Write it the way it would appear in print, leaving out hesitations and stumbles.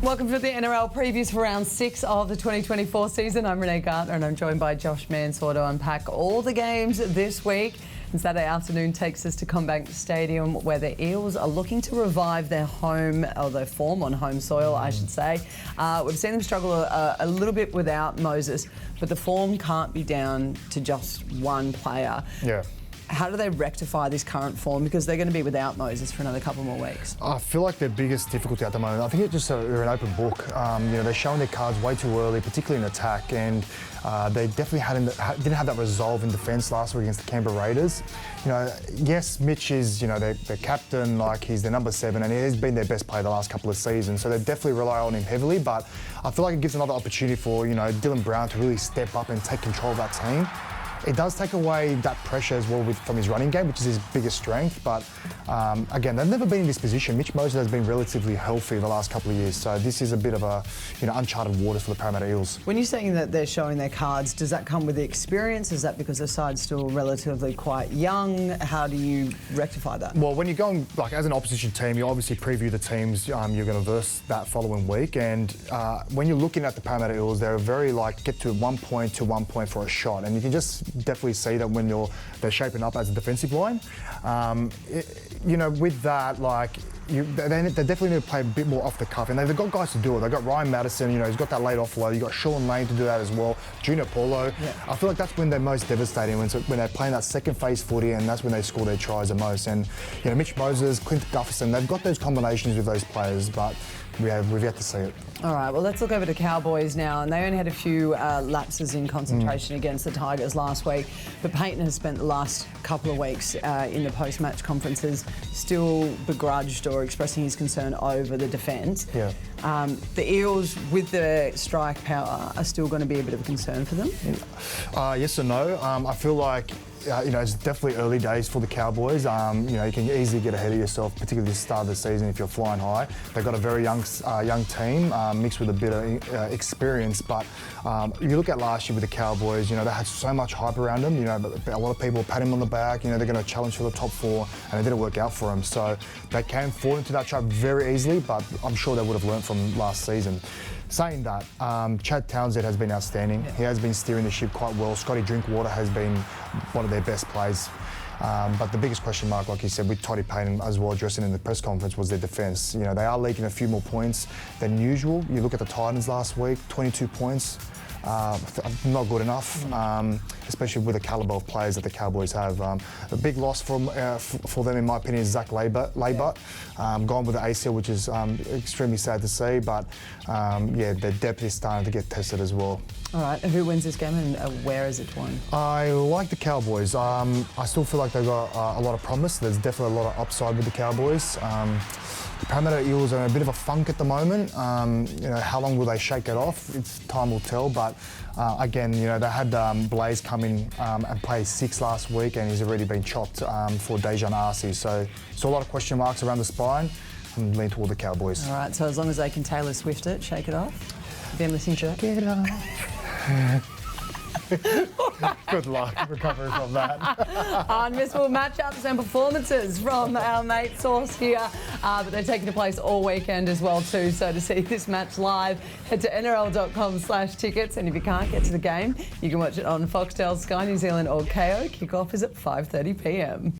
Welcome to the NRL previews for round 6 of the 2024 season. I'm Renee Gartner and I'm joined by Josh Mansour to unpack all the games this week. And Saturday afternoon takes us to CommBank Stadium, where the Eels are looking to revive their home, or their form on home soil, I should say. We've seen them struggle a little bit without Moses, but the form can't be down to just one player. Yeah. How do they rectify this current form? Because they're going to be without Moses for another couple more weeks. I feel like their biggest difficulty at the moment, I think it's just they're an open book. They're showing their cards way too early, particularly in attack, and they definitely didn't have that resolve in defence last week against the Canberra Raiders. Yes, Mitch is their captain, like he's their number 7, and he has been their best player the last couple of seasons. So they definitely rely on him heavily. But I feel like it gives another opportunity for Dylan Brown to really step up and take control of that team. It does take away that pressure as well from his running game, which is his biggest strength. But again, they've never been in this position. Mitch Moses has been relatively healthy the last couple of years, so this is a bit of a uncharted waters for the Parramatta Eels. When you're saying that they're showing their cards, does that come with the experience? Is that because the side's still relatively quite young? How do you rectify that? Well, when you're going as an opposition team, you obviously preview the teams you're going to verse that following week, and when you're looking at the Parramatta Eels, they're very get to 1 point to 1 point for a shot, and you can just definitely see that when they're shaping up as a defensive line. With that, they definitely need to play a bit more off the cuff, and they've got guys to do it. They've got Ryan Madison, he's got that late offload. You've got Sean Lane to do that as well. Junior Paulo. Yeah. I feel like that's when they're most devastating, when they're playing that second phase footy, and that's when they score their tries the most. And Mitch Moses, Clint Gutherson, they've got those combinations with those players, but we've yet to see it. All right, well, let's look over to Cowboys now. And they only had a few lapses in concentration against the Tigers last week. But Payton has spent the last couple of weeks in the post-match conferences still begrudged or expressing his concern over the defence. Yeah. The Eels, with the strike power, are still going to be a bit of a concern for them? Yes or no. I feel like it's definitely early days for the Cowboys. You can easily get ahead of yourself, particularly the start of the season if you're flying high. They've got a very young team mixed with a bit of experience. But if you look at last year with the Cowboys, they had so much hype around them. A lot of people pat him on the back. They're going to challenge for the top 4, and it didn't work out for them. So they can fall into that trap very easily. But I'm sure they would have learned from last season. Saying that, Chad Townsend has been outstanding. Yeah. He has been steering the ship quite well. Scotty Drinkwater has been one of their best plays. But the biggest question mark, like you said, with Toddy Payton as well addressing in the press conference, was their defence. They are leaking a few more points than usual. You look at the Titans last week, 22 points. Not good enough, especially with the calibre of players that the Cowboys have. A big loss for them, in my opinion, is Zach Laybutt. Gone with the ACL, which is extremely sad to see, but their depth is starting to get tested as well. All right, who wins this game and where is it won? I like the Cowboys. I still feel like they've got a lot of promise. There's definitely a lot of upside with the Cowboys. The Parramatta Eels are in a bit of a funk at the moment. How long will they shake it off? Time will tell. But again, they had Blaze come in and play 6 last week, and he's already been chopped for Dejan Arce. So a lot of question marks around the spine. I'm leaning toward the Cowboys. All right. So as long as they can Taylor Swift it, shake it off. Been listening to it. Get it off. Good luck recovering from that. Unmissable matchups and performances from our mate Source here, but they're taking place all weekend as well too. So to see this match live, head to nrl.com/tickets, and if you can't get to the game, you can watch it on Foxtel, Sky New Zealand or KO. Kickoff is at 5:30 p.m.